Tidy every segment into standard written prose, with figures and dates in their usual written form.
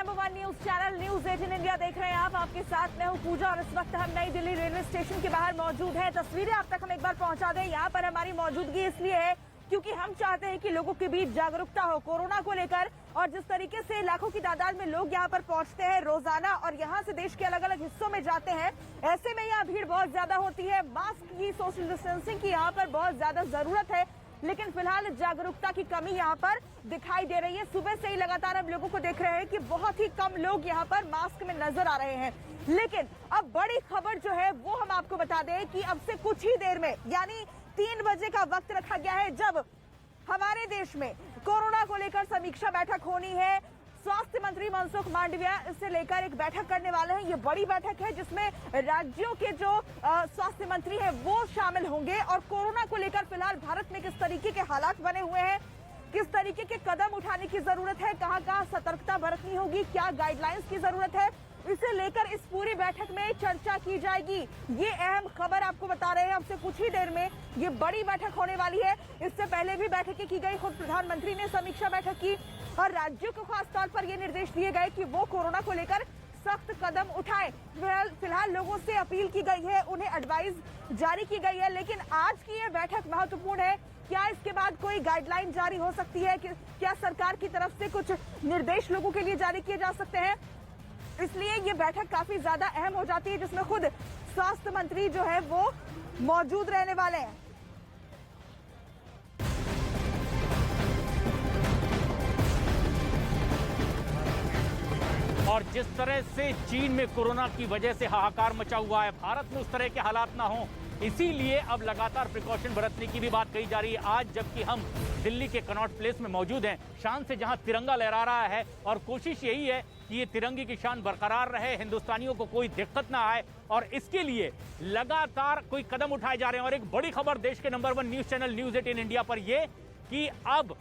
Number 1 news channel news 18 India देख रहे हैं आप। आपके साथ मैं हूं पूजा और इस वक्त हम नई दिल्ली रेलवे स्टेशन के बाहर मौजूद हैं। तस्वीरें आप तक हम एक बार पहुंचा दें। यहाँ पर हमारी मौजूदगी इसलिए है क्योंकि हम चाहते हैं कि लोगों के बीच जागरूकता हो कोरोना को लेकर, और जिस तरीके से लाखों की तादाद में लोग यहाँ पर पहुंचते हैं रोजाना और यहाँ से देश के अलग अलग हिस्सों में जाते हैं, ऐसे में यहाँ भीड़ बहुत ज्यादा होती है। मास्क की, सोशल डिस्टेंसिंग की यहाँ पर बहुत ज्यादा जरूरत है, लेकिन फिलहाल जागरूकता की कमी यहाँ पर दिखाई दे रही है। सुबह से ही लगातार हम लोगों को देख रहे हैं कि बहुत ही कम लोग यहाँ पर मास्क में नजर आ रहे हैं। लेकिन अब बड़ी खबर जो है वो हम आपको बता दें कि अब से कुछ ही देर में यानी 3 बजे का वक्त रखा गया है जब हमारे देश में कोरोना को लेकर समीक्षा बैठक होनी है। स्वास्थ्य मंत्री मनसुख मांडविया इससे लेकर एक बैठक करने वाले हैं। ये बड़ी बैठक है जिसमें राज्यों के जो स्वास्थ्य मंत्री हैं वो शामिल होंगे और कोरोना को लेकर फिलहाल भारत में किस तरीके के हालात बने हुए हैं, किस तरीके के कदम उठाने की जरूरत है, कहां कहां सतर्कता बरतनी होगी, क्या गाइडलाइंस की जरूरत है, इसे लेकर इस पूरी बैठक में चर्चा की जाएगी। ये अहम खबर आपको बता रहे हैं। अब से कुछ ही देर में ये बड़ी बैठक होने वाली है। इससे पहले भी बैठकें की गई, खुद प्रधानमंत्री ने समीक्षा बैठक की और राज्यों को खास तौर पर ये निर्देश दिए गए कि वो कोरोना को लेकर सख्त कदम उठाएं। फिलहाल लोगों से अपील की गई है, उन्हें एडवाइस जारी की गई है, लेकिन आज की ये बैठक महत्वपूर्ण है। क्या इसके बाद कोई गाइडलाइन जारी हो सकती है, क्या सरकार की तरफ से कुछ निर्देश लोगों के लिए जारी किए जा सकते हैं, इसलिए ये बैठक काफी ज्यादा अहम हो जाती है जिसमें खुद स्वास्थ्य मंत्री जो है वो मौजूद रहने वाले हैं। और जिस तरह से चीन में कोरोना की वजह से हाहाकार मचा हुआ है, भारत में उस तरह के हालात ना हो, इसीलिए अब लगातार प्रिकॉशन बरतने की भी बात कही जा रही है। आज जबकि हम दिल्ली के कनॉट प्लेस में मौजूद हैं, शान से जहां तिरंगा लहरा रहा है और कोशिश यही है कि ये तिरंगे की शान बरकरार रहे, हिंदुस्तानियों को कोई दिक्कत ना आए, और इसके लिए लगातार कोई कदम उठाए जा रहे हैं। और एक बड़ी खबर देश के number 1 news channel news 18 India पर यह कि अब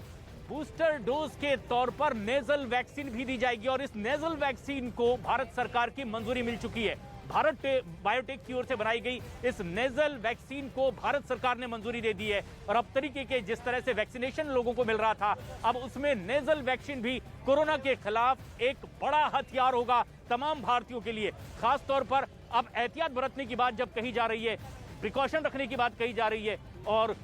बूस्टर डोज के तौर पर नेजल वैक्सीन भी दी जाएगी और इस नेजल वैक्सीन को भारत सरकार की मंजूरी मिल चुकी है। भारत बायोटेक की ओर से बनाई गई इस नेजल वैक्सीन को भारत सरकार ने मंजूरी दे दी है। और अब तरीके के जिस तरह से वैक्सीनेशन लोगों को मिल रहा था, अब उसमें नेजल वैक्सीन भी कोरोना के खिलाफ एक बड़ा हथियार होगा तमाम भारतीयों के लिए। खास तौर पर अब एहतियात बरतने की बात जब कही जा रही है, प्रिकॉशन रखने की बात कही जा रही है, और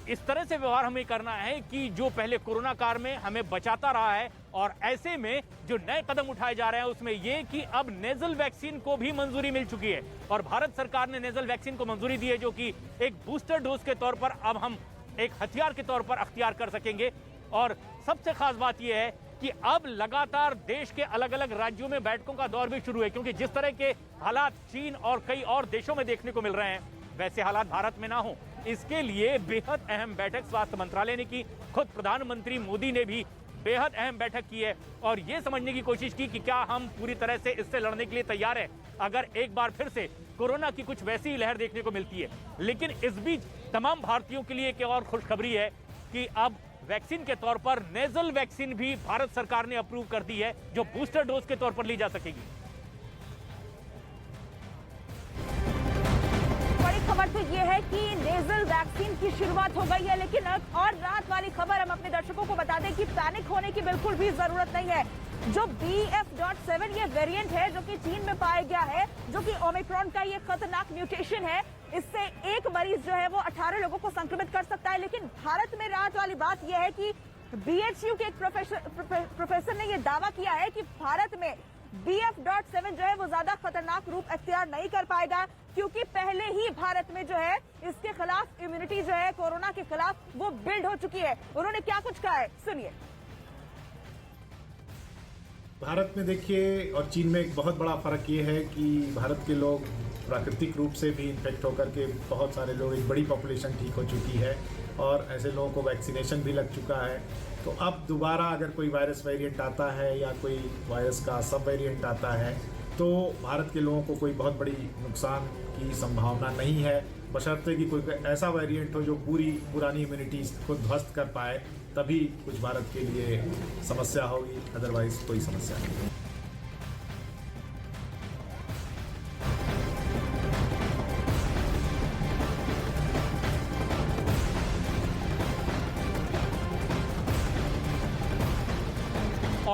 इस तरह से व्यवहार हमें करना है कि जो पहले कोरोना काल में हमें बचाता रहा है। और ऐसे में जो नए कदम उठाए जा रहे हैं उसमें यह कि अब नेजल वैक्सीन को भी मंजूरी मिल चुकी है और भारत सरकार ने नेजल वैक्सीन को मंजूरी दी है, जो कि एक बूस्टर डोज के तौर पर अब हम एक हथियार के तौर पर अख्तियार कर सकेंगे। और सबसे खास बात यह है कि अब लगातार देश के अलग अलग राज्यों में बैठकों का दौर भी शुरू है, क्योंकि जिस तरह के हालात चीन और कई और देशों में देखने को मिल रहे हैं, वैसे हालात भारत में ना हो, इसके लिए बेहद अहम बैठक स्वास्थ्य मंत्रालय ने की। खुद प्रधानमंत्री मोदी ने भी बेहद अहम बैठक की है और यह समझने की कोशिश की कि क्या हम पूरी तरह से इससे लड़ने के लिए तैयार हैं अगर एक बार फिर से कोरोना की कुछ वैसी ही लहर देखने को मिलती है। लेकिन इस बीच तमाम भारतीयों के लिए एक और खुशखबरी है कि अब वैक्सीन के तौर पर नेजल वैक्सीन भी भारत सरकार ने अप्रूव कर दी है, जो बूस्टर डोज के तौर पर ली जा सकेगी। खबर तो ये है कि नेजल वैक्सीन की शुरुआत हो गई है, लेकिन अब और राहत वाली खबर हम अपने दर्शकों को बता दें कि पैनिक होने की बिल्कुल भी जरूरत नहीं है। जो BF.7 ये वेरिएंट है जो कि चीन में पाया गया है, जो कि ओमिक्रॉन का ये खतरनाक म्यूटेशन है, इससे एक मरीज जो है वो 18 लोगों को संक्रमित कर सकता है। लेकिन भारत में राहत वाली बात यह है कि BHU के एक प्रोफेसर ने यह दावा किया है कि भारत में BF.7 जो है वो ज्यादा खतरनाक रूप अख्तियार नहीं कर पाएगा, क्योंकि पहले ही भारत में जो है इसके खिलाफ इम्यूनिटी जो है कोरोना के खिलाफ वो बिल्ड हो चुकी है। उन्होंने क्या कुछ कहा है, सुनिए। भारत में देखिए और चीन में एक बहुत बड़ा फर्क ये है कि भारत के लोग प्राकृतिक रूप से भी इन्फेक्ट होकर के बहुत सारे लोग, एक बड़ी पॉपुलेशन ठीक हो चुकी है और ऐसे लोगों को वैक्सीनेशन भी लग चुका है। तो अब दोबारा अगर कोई वायरस वेरिएंट आता है या कोई वायरस का सब वेरिएंट आता है तो भारत के लोगों को कोई बहुत बड़ी नुकसान की संभावना नहीं है, बशर्ते कि कोई ऐसा वेरिएंट हो जो पूरी पुरानी इम्यूनिटी को ध्वस्त कर पाए, तभी कुछ भारत के लिए समस्या होगी, अदरवाइज कोई समस्या नहीं।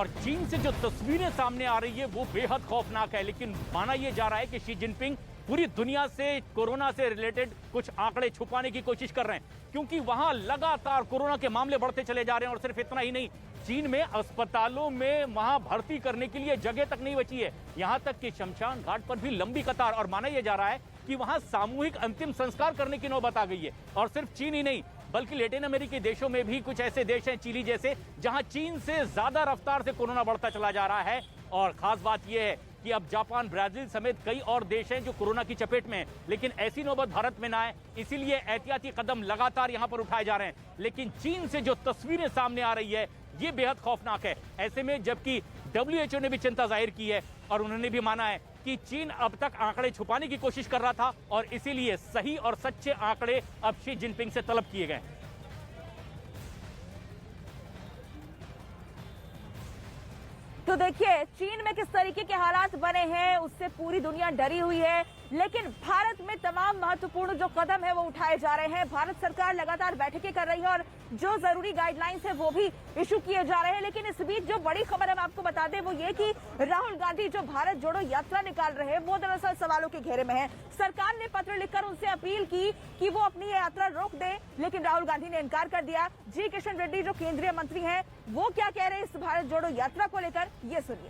और चीन से जो तस्वीरें सामने आ रही है वो बेहद खौफनाक है। लेकिन माना यह जा रहा है कि शी जिनपिंग पूरी दुनिया से कोरोना से रिलेटेड कुछ आंकड़े छुपाने की कोशिश कर रहे हैं, क्योंकि वहां लगातार कोरोना के मामले बढ़ते चले जा रहे हैं। और सिर्फ इतना ही नहीं, चीन में अस्पतालों में वहां भर्ती करने के लिए जगह तक नहीं बची है। यहां तक कि शमशान घाट पर भी लंबी कतार, और माना यह जा रहा है कि वहां सामूहिक अंतिम संस्कार करने की नौबत आ गई है। और सिर्फ चीन ही नहीं, बल्कि लैटिन अमेरिकी देशों में भी कुछ ऐसे देश हैं, चिली जैसे, जहां चीन से ज्यादा रफ्तार से कोरोना बढ़ता चला जा रहा है। और खास बात यह है कि अब जापान, ब्राजील समेत कई और देश हैं जो कोरोना की चपेट में हैं। लेकिन ऐसी नौबत भारत में ना आए, इसीलिए एहतियाती कदम लगातार यहां पर उठाए जा रहे हैं। लेकिन चीन से जो तस्वीरें सामने आ रही है ये बेहद खौफनाक है। ऐसे में जबकि WHO ने भी चिंता जाहिर की है और उन्होंने भी माना है कि चीन अब तक आंकड़े छुपाने की कोशिश कर रहा था और इसीलिए सही और सच्चे आंकड़े अब शी जिनपिंग से तलब किए गए। तो देखिए चीन में किस तरीके के हालात बने हैं उससे पूरी दुनिया डरी हुई है, लेकिन भारत में तमाम महत्वपूर्ण जो कदम है वो उठाए जा रहे हैं। भारत सरकार लगातार बैठकें कर रही है और जो जरूरी गाइडलाइंस है वो भी इशू किए जा रहे हैं। लेकिन इस बीच जो बड़ी खबर हम आपको बता दें वो ये कि राहुल गांधी जो भारत जोड़ो यात्रा निकाल रहे हैं वो दरअसल सवालों के घेरे में है। सरकार ने पत्र लिखकर उनसे अपील की कि वो अपनी ये यात्रा रोक दें, लेकिन राहुल गांधी ने इनकार कर दिया। जी किशन रेड्डी जो केंद्रीय मंत्री हैं वो क्या कह रहे हैं इस भारत जोड़ो यात्रा को लेकर, ये सुनिए।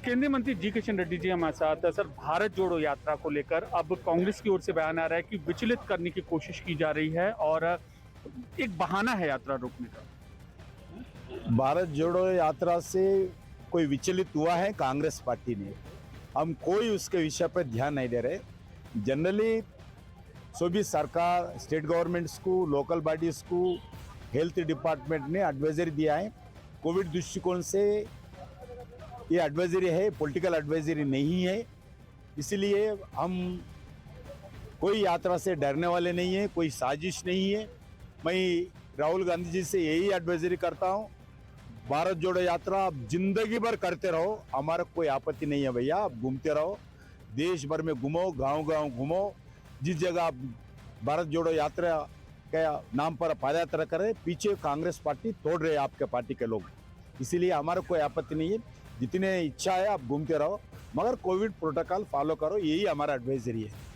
केंद्रीय मंत्री जी किशन रेड्डी जी हमारे साथ है। सर, भारत जोड़ो यात्रा को लेकर अब कांग्रेस की ओर से बयान आ रहा है कि विचलित करने की कोशिश की जा रही है और एक बहाना है यात्रा रोकने का। भारत जोड़ो यात्रा से कोई विचलित हुआ है कांग्रेस पार्टी ने, हम कोई उसके विषय पर ध्यान नहीं दे रहे। जनरली सभी सरकार, स्टेट गवर्नमेंट्स को, लोकल बॉडीज को, हेल्थ डिपार्टमेंट ने एडवाइजरी दिया है। कोविड दृष्टिकोण से ये एडवाइजरी है, पॉलिटिकल एडवाइजरी नहीं है। इसलिए हम कोई यात्रा से डरने वाले नहीं है, कोई साजिश नहीं है। मैं राहुल गांधी जी से यही एडवाइजरी करता हूँ, भारत जोड़ो यात्रा आप जिंदगी भर करते रहो, हमारा कोई आपत्ति नहीं है भैया। आप घूमते रहो, देश भर में घूमो, गांव-गांव घूमो, जिस जगह आप भारत जोड़ो यात्रा के नाम पर पदयात्रा करें, पीछे कांग्रेस पार्टी तोड़ रहे हैं आपके पार्टी के लोग। इसीलिए हमारा कोई आपत्ति नहीं है, जितने इच्छा है आप घूमते रहो, मगर कोविड प्रोटोकॉल फॉलो करो, यही हमारा एडवाइजरी है।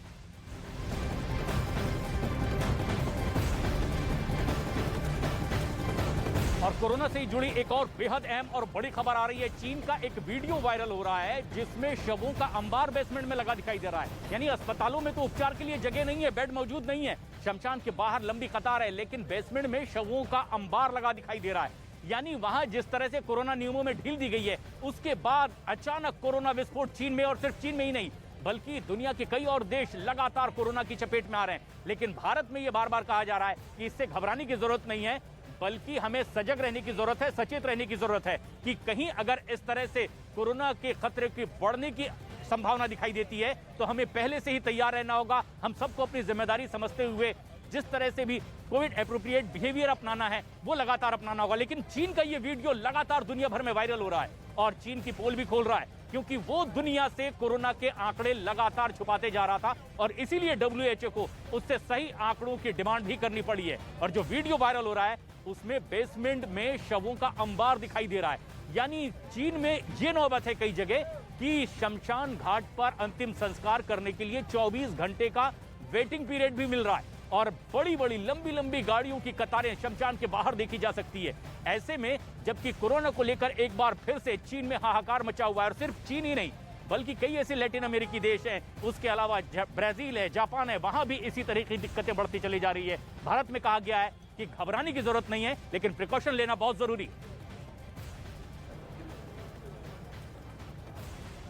और कोरोना से जुड़ी एक और बेहद अहम और बड़ी खबर आ रही है। चीन का एक वीडियो वायरल हो रहा है जिसमें शवों का अंबार बेसमेंट में लगा दिखाई दे रहा है। यानी अस्पतालों में तो उपचार के लिए जगह नहीं है, बेड मौजूद नहीं है, शमशान के बाहर लंबी कतार है, लेकिन बेसमेंट में शवों का अंबार लगा दिखाई दे रहा है। यानी वहां जिस तरह से कोरोना नियमों में ढील दी गई है, उसके बाद अचानक कोरोना विस्फोट चीन में, और सिर्फ चीन में ही नहीं बल्कि दुनिया के कई और देश लगातार कोरोना की चपेट में आ रहे हैं। लेकिन भारत में यह बार बार कहा जा रहा है कि इससे घबराने की जरूरत नहीं है, बल्कि हमें सजग रहने की जरूरत है, सचेत रहने की जरूरत है कि कहीं अगर इस तरह से कोरोना के खतरे की बढ़ने की संभावना दिखाई देती है तो हमें पहले से ही तैयार रहना होगा। हम सबको अपनी जिम्मेदारी समझते हुए जिस तरह से भी कोविड एप्रोप्रिएट बिहेवियर अपनाना है वो लगातार अपनाना होगा। लेकिन चीन का ये वीडियो लगातार दुनिया भर में वायरल हो रहा है और चीन की पोल भी खोल रहा है, क्योंकि वो दुनिया से कोरोना के आंकड़े लगातार छुपाते जा रहा था और इसीलिए WHO को उससे सही आंकड़ों की डिमांड भी करनी पड़ी है। और जो वीडियो वायरल हो रहा है उसमें बेसमेंट में शवों का अंबार दिखाई दे रहा है। यानी चीन में ये नौबत है कई जगह कि शमशान घाट पर अंतिम संस्कार करने के लिए 24 घंटे का वेटिंग पीरियड भी मिल रहा है और बड़ी बड़ी लंबी लंबी गाड़ियों की कतारें शमशान के बाहर देखी जा सकती है। ऐसे में जबकि कोरोना को लेकर एक बार फिर से चीन में हाहाकार मचा हुआ है, और सिर्फ चीन ही नहीं बल्कि कई ऐसे लैटिन अमेरिकी देश हैं, उसके अलावा ब्राजील है, जापान है, वहां भी इसी तरह की दिक्कतें बढ़ती चली जा रही है। भारत में कहा गया है कि घबराने की जरूरत नहीं है, लेकिन प्रिकॉशन लेना बहुत जरूरी।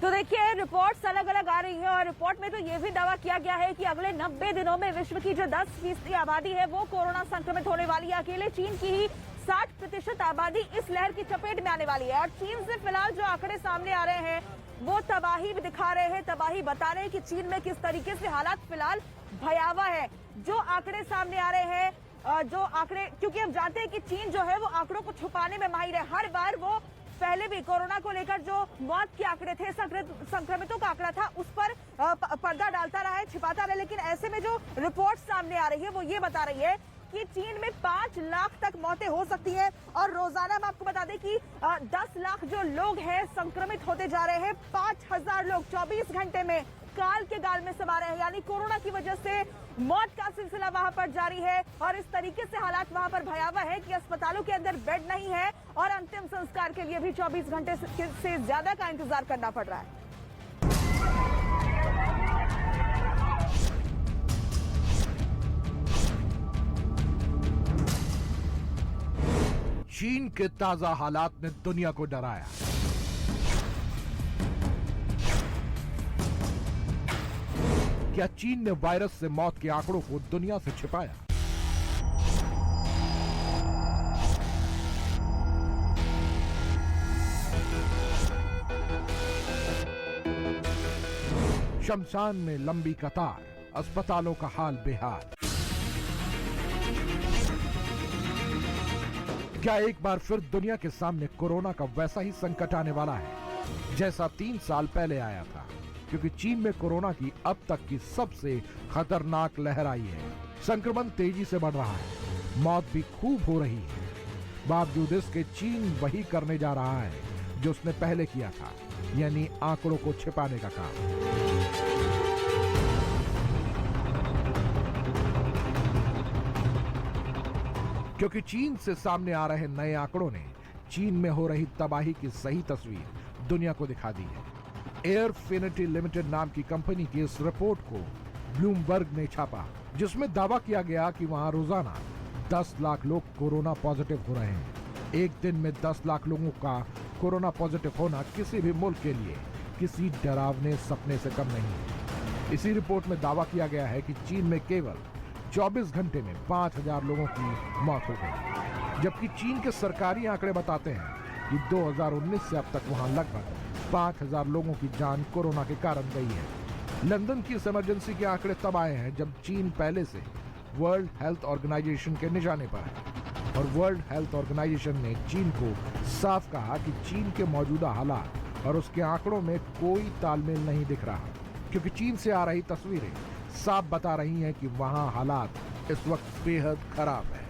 तो देखिए रिपोर्ट्स अलग अलग आ रही है और रिपोर्ट में तो ये भी दावा किया गया है कि अगले 90 दिनों में विश्व की जो 10% आबादी है वो कोरोना संक्रमित होने वाली है। अकेले चीन की ही 60% आबादी इस लहर की चपेट में आने वाली है। और चीन से फिलहाल जो आंकड़े सामने आ रहे हैं वो तबाही भी दिखा रहे हैं, तबाही बता रहे हैं कि चीन में किस तरीके से हालात फिलहाल भयावह है। जो आंकड़े सामने आ रहे हैं, जो आंकड़े, क्योंकि हम जानते हैं कि चीन जो है वो आंकड़ों को छुपाने में माहिर है। हर बार वो पहले भी कोरोना को लेकर जो मौत के आंकड़े थे, संक्रमितों का आंकड़ा था, उस पर पर्दा डालता रहा है, छिपाता रहा है। लेकिन ऐसे में जो रिपोर्ट सामने आ रही है वो ये बता रही है देखिए चीन में 5 लाख तक मौतें हो सकती हैं और रोजाना हम आपको बता दें कि 10 लाख जो लोग हैं संक्रमित होते जा रहे हैं। 5000 लोग 24 घंटे में काल के गाल में समा रहे हैं, यानी कोरोना की वजह से मौत का सिलसिला वहां पर जारी है। और इस तरीके से हालात वहां पर भयावह है कि अस्पतालों के अंदर बेड नहीं है और अंतिम संस्कार के लिए भी 24 घंटे से ज्यादा का इंतजार करना पड़ रहा है। चीन के ताजा हालात ने दुनिया को डराया। क्या चीन ने वायरस से मौत के आंकड़ों को दुनिया से छिपाया? शमशान में लंबी कतार, अस्पतालों का हाल बेहाल। क्या एक बार फिर दुनिया के सामने कोरोना का वैसा ही संकट आने वाला है जैसा 3 साल पहले आया था? क्योंकि चीन में कोरोना की अब तक की सबसे खतरनाक लहर आई है। संक्रमण तेजी से बढ़ रहा है, मौत भी खूब हो रही है। बावजूद इसके चीन वही करने जा रहा है जो उसने पहले किया था, यानी आंकड़ों को छिपाने का काम। क्योंकि चीन से सामने आ रहे नए आंकड़ों ने चीन में हो रही तबाही की सही तस्वीर दुनिया को दिखा दी है। एयरफिनिटी लिमिटेड नाम की कंपनी की इस रिपोर्ट को ब्लूमबर्ग ने छापा, जिसमें दावा किया गया कि वहां रोजाना 10 लाख लोग कोरोना पॉजिटिव हो रहे हैं। एक दिन में 10 लाख लोगों का कोरोना पॉजिटिव होना किसी भी मुल्क के लिए किसी डरावने सपने से कम नहीं है। इसी रिपोर्ट में दावा किया गया है कि चीन में केवल 24 घंटे में 5000 लोगों की मौत हो गई, जबकि चीन के सरकारी आंकड़े बताते हैं कि 2019 से अब तक वहां लगभग 5000 लोगों की जान कोरोना के कारण गई है। लंदन की इस इमरजेंसी के आंकड़े तब आए हैं जब चीन पहले से वर्ल्ड हेल्थ ऑर्गेनाइजेशन के निशाने पर है और वर्ल्ड हेल्थ ऑर्गेनाइजेशन ने चीन को साफ कहा कि चीन के मौजूदा हालात और उसके आंकड़ों में कोई तालमेल नहीं दिख रहा, क्योंकि चीन से आ रही तस्वीरें साफ बता रही हैं कि वहां हालात इस वक्त बेहद खराब है।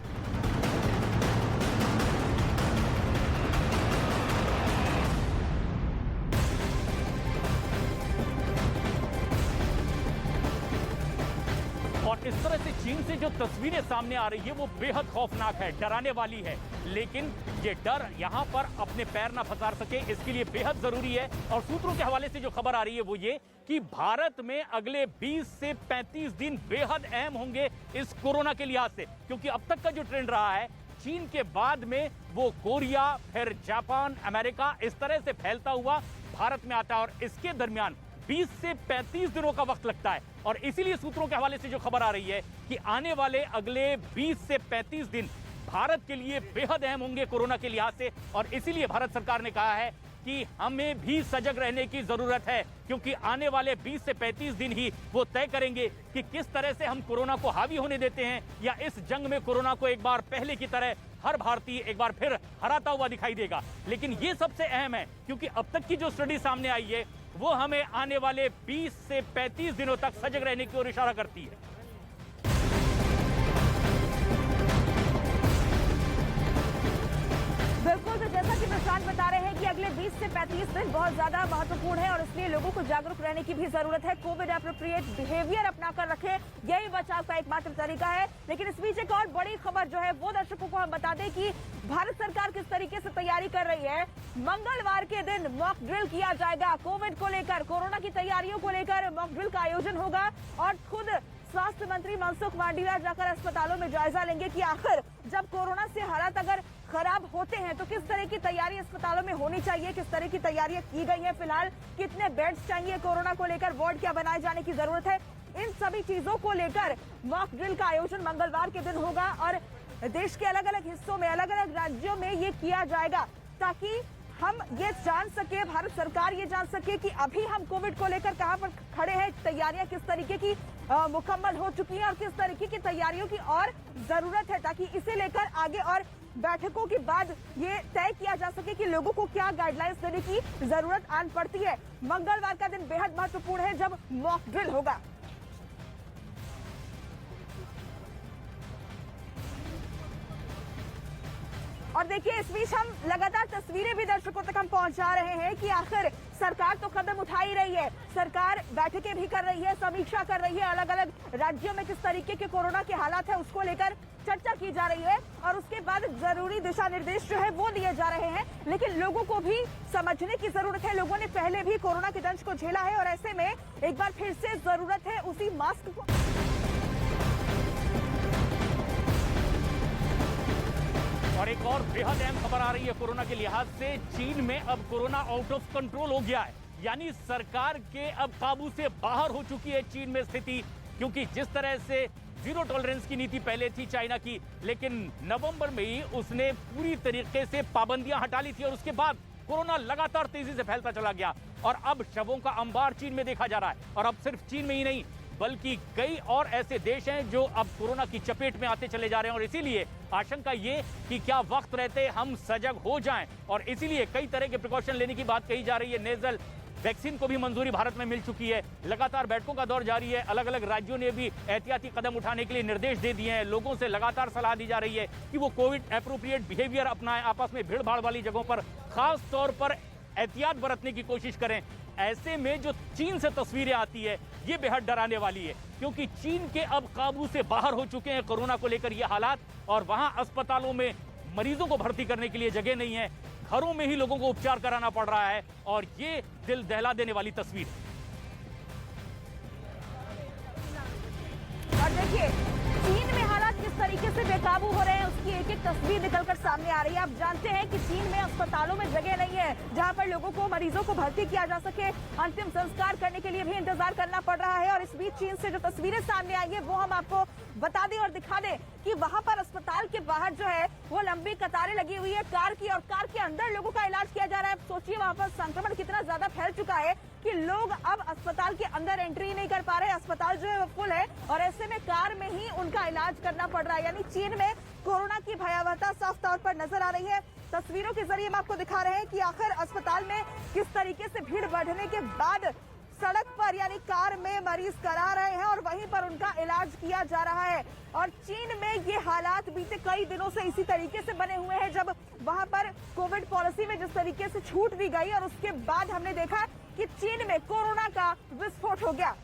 और इस तरह से चीन से जो तस्वीरें सामने आ रही है वो बेहद खौफनाक है, डराने वाली है। लेकिन ये डर यहाँ पर अपने पैर ना फंसा सके, इसके लिए बेहद जरूरी है। और सूत्रों के हवाले से जो खबर आ रही है वो ये कि भारत में अगले 20 से 35 दिन बेहद अहम होंगे इस कोरोना के लिहाज से, क्योंकि अब तक का जो ट्रेंड रहा है चीन के बाद में वो कोरिया, फिर जापान, अमेरिका, इस तरह से फैलता हुआ भारत में आता है और इसके दरमियान 20 से 35 दिनों का वक्त लगता है। और इसीलिए सूत्रों के हवाले से जो खबर आ रही है कि आने वाले अगले 20 से 35 दिन भारत के लिए बेहद अहम होंगे कोरोना के लिहाज से। और इसीलिए भारत सरकार ने कहा है कि हमें भी सजग रहने की जरूरत है, क्योंकि आने वाले 20 से 35 दिन ही वो तय करेंगे कि किस तरह से हम कोरोना को हावी होने देते हैं, या इस जंग में कोरोना को एक बार पहले की तरह हर भारतीय एक बार फिर हराता हुआ दिखाई देगा। लेकिन ये सबसे अहम है, क्योंकि अब तक की जो स्टडी सामने आई है वो हमें आने वाले 20 से 35 दिनों तक सजग रहने की ओर इशारा करती है। बिल्कुल, तो जैसा कि प्रशांत बता रहे हैं कि अगले 20 से 35 दिन बहुत ज्यादा महत्वपूर्ण है और इसलिए लोगों को जागरूक रहने की भी जरूरत है। कोविड एप्रोप्रिएट बिहेवियर अपनाकर रखें, यही बचाव का एकमात्र तरीका है। लेकिन इस बीच एक और बड़ी खबर जो है वो दर्शकों को हम बता दें कि भारत सरकार किस तरीके से तैयारी कर रही है। मंगलवार के दिन मॉक ड्रिल किया जाएगा कोविड को लेकर, कोरोना की तैयारियों को लेकर मॉक ड्रिल का आयोजन होगा और खुद स्वास्थ्य मंत्री मनसुख मांडविया जाकर अस्पतालों में जायजा लेंगे कि आखिर जब कोरोना से हालात अगर खराब होते हैं तो किस तरह की तैयारी अस्पतालों में होनी चाहिए, किस तरह की तैयारियां की गई हैं, फिलहाल कितने बेड्स चाहिए, कोरोना को लेकर वार्ड क्या बनाए जाने की जरूरत है, इन सभी चीजों को लेकर मॉक ड्रिल का आयोजन मंगलवार के दिन होगा। और देश के अलग अलग हिस्सों में, अलग अलग राज्यों में ये किया जाएगा ताकि हम ये जान सके, भारत सरकार ये जान सके कि अभी हम कोविड को लेकर कहां पर खड़े हैं, तैयारियां किस तरीके की मुकम्मल हो चुकी हैं और किस तरीके की तैयारियों की और जरूरत है, ताकि इसे लेकर आगे और बैठकों के बाद ये तय किया जा सके कि लोगों को क्या गाइडलाइंस देने की जरूरत आन पड़ती है। मंगलवार का दिन बेहद महत्वपूर्ण है जब मॉक ड्रिल होगा। और देखिए इस बीच हम लगातार तस्वीरें भी दर्शकों तक हम पहुंचा रहे हैं कि आखिर सरकार तो कदम उठा ही रही है, सरकार बैठकें भी कर रही है, समीक्षा कर रही है, अलग अलग राज्यों में किस तरीके के कोरोना के हालात है उसको लेकर चर्चा की जा रही है और उसके बाद जरूरी दिशा निर्देश जो है वो दिए जा रहे हैं। लेकिन लोगों को भी समझने की जरूरत है, लोगों ने पहले भी कोरोना के दंश को झेला है और ऐसे में एक बार फिर से जरूरत है उसी मास्क को। और एक और बेहद अहम खबर आ रही है कोरोना के लिहाज से। चीन में अब कोरोना आउट ऑफ कंट्रोल हो गया है, यानी सरकार के अब काबू से बाहर हो चुकी है चीन में स्थिति। क्योंकि जिस तरह से जीरो टॉलरेंस की नीति पहले थी चाइना की, लेकिन नवंबर में ही उसने पूरी तरीके से पाबंदियां हटा ली थी और उसके बाद कोरोना लगातार तेजी से फैलता चला गया और अब शवों का अंबार चीन में देखा जा रहा है। और अब सिर्फ चीन में ही नहीं बल्कि कई और ऐसे देश हैं जो अब कोरोना की चपेट में आते चले जा रहे हैं और इसीलिए आशंका ये कि क्या वक्त रहते हम सजग हो जाएं और इसीलिए कई तरह के प्रिकॉशन लेने की बात कही जा रही है। नेजल वैक्सीन को भी मंजूरी भारत में मिल चुकी है, लगातार बैठकों का दौर जारी है, अलग अलग राज्यों ने भी एहतियाती कदम उठाने के लिए निर्देश दे दिए हैं। लोगों से लगातार सलाह दी जा रही है कि वो कोविड एप्रोप्रिएट बिहेवियर अपनाएं, आपस में भीड़ भाड़ वाली जगहों पर खास तौर पर एहतियात बरतने की कोशिश करें। ऐसे में जो चीन से तस्वीरें आती है ये बेहद डराने वाली है, क्योंकि चीन के अब काबू से बाहर हो चुके हैं कोरोना को लेकर ये हालात और वहां अस्पतालों में मरीजों को भर्ती करने के लिए जगह नहीं है, घरों में ही लोगों को उपचार कराना पड़ रहा है और ये दिल दहला देने वाली तस्वीर। और देखिए चीन में हालात किस तरीके से बेकाबू हो रहे हैं उसकी एक एक तस्वीर निकलकर सामने आ रही है। आप जानते हैं कि चीन में अस्पतालों में जगह नहीं है जहां पर लोगों को, मरीजों को भर्ती किया जा सके, अंतिम संस्कार करने के लिए भी इंतजार करना पड़ रहा है। और इस बीच चीन से जो तस्वीरें सामने आई है वो हम आपको बता दें और दिखा दें कि वहां पर अस्पताल के बाहर जो है वो लंबी कतारें लगी हुई है कार की और कार के अंदर लोगों का इलाज किया जा रहा है। सोचिए वहां पर संक्रमण कितना ज्यादा फैल चुका है कि लोग अब अस्पताल के अंदर एंट्री नहीं कर पा रहे, अस्पताल जो है वो फुल है और ऐसे में कार में ही उनका इलाज करना पड़ रहा है। यानी चीन में कोरोना की भयावहता साफ तौर पर नजर आ रही है। तस्वीरों के जरिए हम आपको दिखा रहे हैं कि आखिर अस्पताल में किस तरीके से भीड़ बढ़ने के बाद सड़क पर यानी कार में मरीज करा रहे हैं और वहीं पर उनका इलाज किया जा रहा है। और चीन में ये हालात बीते कई दिनों से इसी तरीके से बने हुए हैं, जब वहां पर कोविड पॉलिसी में जिस तरीके से छूट दी गई और उसके बाद हमने देखा कि चीन में कोरोना का विस्फोट हो गया।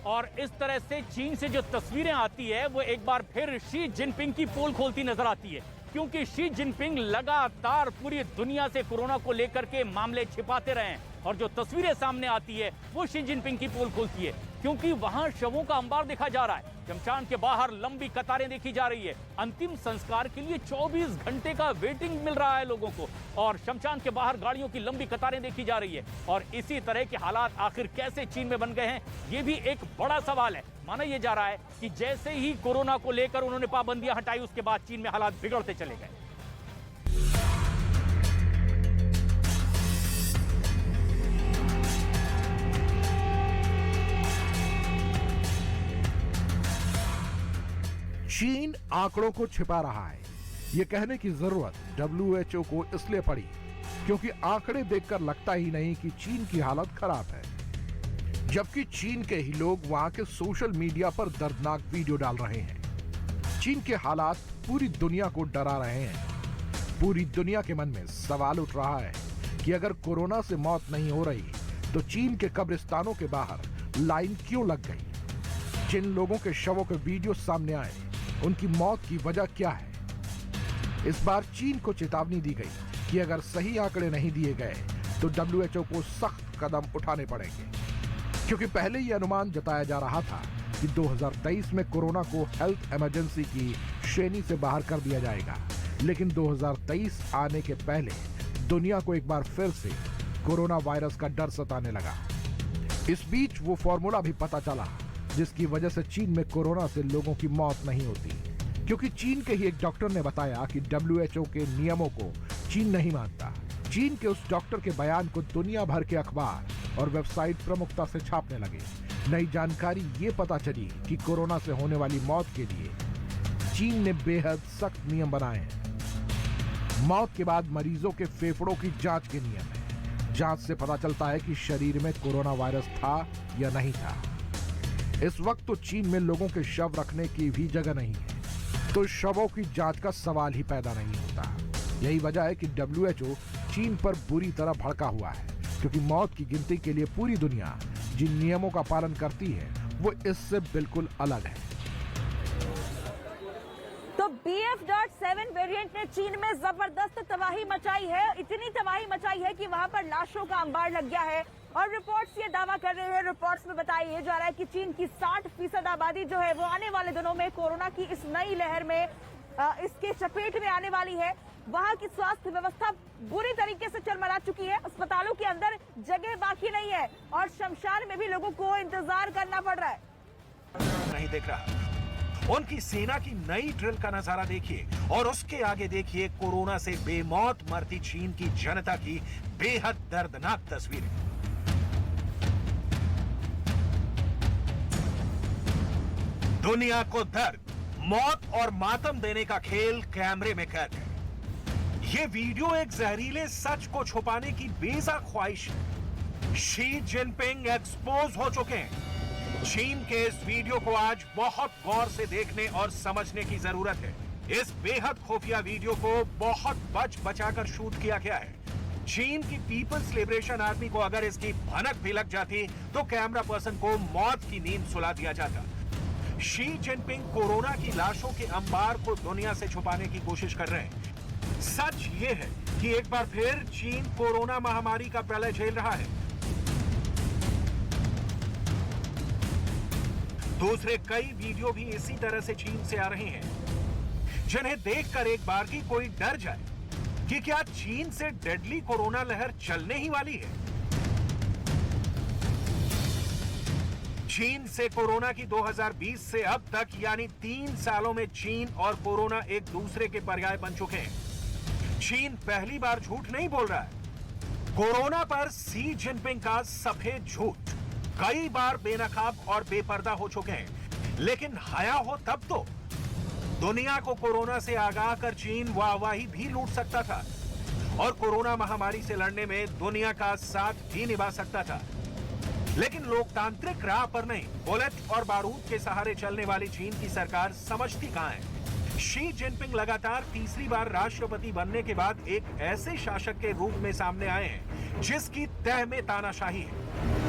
और इस तरह से चीन से जो तस्वीरें आती है वो एक बार फिर शी जिनपिंग की पोल खोलती नजर आती है, क्योंकि शी जिनपिंग लगातार पूरी दुनिया से कोरोना को लेकर के मामले छिपाते रहे हैं और जो तस्वीरें सामने आती है वो शी जिनपिंग की पोल खोलती है, क्योंकि वहां शवों का अंबार देखा जा रहा है, शमशान के बाहर लंबी कतारें देखी जा रही है, अंतिम संस्कार के लिए 24 घंटे का वेटिंग मिल रहा है लोगों को और शमशान के बाहर गाड़ियों की लंबी कतारें देखी जा रही है। और इसी तरह के हालात आखिर कैसे चीन में बन गए हैं ये भी एक बड़ा सवाल है। माना यह जा रहा है कि जैसे ही कोरोना को लेकर उन्होंने पाबंदियां हटाई उसके बाद चीन में हालात बिगड़ते चले गए। चीन आंकड़ों को छिपा रहा है, ये कहने की जरूरत WHO को इसलिए पड़ी क्योंकि आंकड़े देखकर लगता ही नहीं कि चीन की हालत खराब है, जबकि चीन के ही लोग वहां के सोशल मीडिया पर दर्दनाक वीडियो डाल रहे हैं। चीन के हालात पूरी दुनिया को डरा रहे हैं। पूरी दुनिया के मन में सवाल उठ रहा है कि अगर कोरोना से मौत नहीं हो रही तो चीन के कब्रिस्तानों के बाहर लाइन क्यों लग गई? जिन लोगों के शवों के वीडियो सामने आए उनकी मौत की वजह क्या है? इस बार चीन को चेतावनी दी गई कि अगर सही आंकड़े नहीं दिए गए तो WHO को सख्त कदम उठाने पड़ेंगे, क्योंकि पहले ये अनुमान जताया जा रहा था कि 2023 में कोरोना को हेल्थ इमरजेंसी की श्रेणी से बाहर कर दिया जाएगा, लेकिन 2023 आने के पहले दुनिया को एक बार फिर से कोरोना वायरस का डर सताने लगा। इस बीच वो फॉर्मूला भी पता चला जिसकी वजह से चीन में कोरोना से लोगों की मौत नहीं होती, क्योंकि चीन के ही एक डॉक्टर ने बताया कि WHO के नियमों को चीन नहीं मानता। चीन के उस डॉक्टर के बयान को दुनिया भर के अखबार और वेबसाइट प्रमुखता से छापने लगे। नई जानकारी ये पता चली कि कोरोना से होने वाली मौत के लिए चीन ने बेहद सख्त नियम बनाए हैं। मौत के बाद मरीजों के फेफड़ों की जांच के नियम है। जांच से पता चलता है कि शरीर में कोरोना वायरस था या नहीं था। इस वक्त तो चीन में लोगों के शव रखने की भी जगह नहीं है। तो शवों की जांच का सवाल ही पैदा नहीं होता। यही वजह है कि WHO चीन पर बुरी तरह भड़का हुआ है, क्योंकि मौत की गिनती के लिए पूरी दुनिया जिन नियमों का पालन करती है वो इससे बिल्कुल अलग है। तो BF.7 वेरिएंट ने चीन में जबरदस्त तबाही मचाई है। इतनी तबाही मचाई है कि वहां पर लाशों का अंबार लग गया है और रिपोर्ट्स ये दावा कर रहे हैं, रिपोर्ट्स में बताया जा रहा है कि चीन की 60% आबादी जो है वो आने वाले दिनों में कोरोना की इस नई लहर में इसके चपेट में आने वाली है। वहां की स्वास्थ्य व्यवस्था बुरी तरीके से चरमरा चुकी है। अस्पतालों के अंदर जगह बाकी नहीं है और शमशान में भी लोगों को इंतजार करना पड़ रहा है। नहीं देख रहा। उनकी सेना की नई ड्रिल का नजारा देखिए और उसके आगे देखिए कोरोना से बेमौत मरती चीन की जनता की बेहद दर्दनाक तस्वीरें। दुनिया को दर्द, मौत और मातम देने का खेल कैमरे में कैद है। ये वीडियो एक जहरीले सच को छुपाने की बेजा ख्वाहिश है। शी जिनपिंग एक्सपोज हो चुके हैं। चीन के इस वीडियो को आज बहुत गौर से देखने और समझने की जरूरत है। इस बेहद खुफिया वीडियो को बहुत बचाकर शूट किया गया है। चीन की पीपल्स लिबरेशन आर्मी को अगर इसकी भनक भी लग जाती तो कैमरा पर्सन को मौत की नींद सुला दिया जाता। शी जिनपिंग कोरोना की लाशों के अंबार को दुनिया से छुपाने की कोशिश कर रहे हैं। सच ये है कि एक बार फिर चीन कोरोना महामारी का प्रलय झेल रहा है। दूसरे कई वीडियो भी इसी तरह से चीन से आ रहे हैं, जिन्हें देखकर एक बार की कोई डर जाए कि क्या चीन से डेडली कोरोना लहर चलने ही वाली है। चीन से कोरोना की 2020 से अब तक यानी 3 सालों में चीन और कोरोना एक दूसरे के पर्याय बन चुके हैं। चीन पहली बार झूठ नहीं बोल रहा है। कोरोना पर शी जिनपिंग का सफेद झूठ कई बार बेनकाब और बेपर्दा हो चुके हैं, लेकिन हया हो तब तो दुनिया को कोरोना से आगाह कर चीन वाहवाही भी लूट सकता था और कोरोना महामारी से लड़ने में दुनिया का साथ भी निभा सकता था। लेकिन लोकतांत्रिक राह पर नहीं, बुलेट और बारूद के सहारे चलने वाली चीन की सरकार समझती कहां है। शी जिनपिंग लगातार तीसरी बार राष्ट्रपति बनने के बाद एक ऐसे शासक के रूप में सामने आए हैं जिसकी तह में तानाशाही है।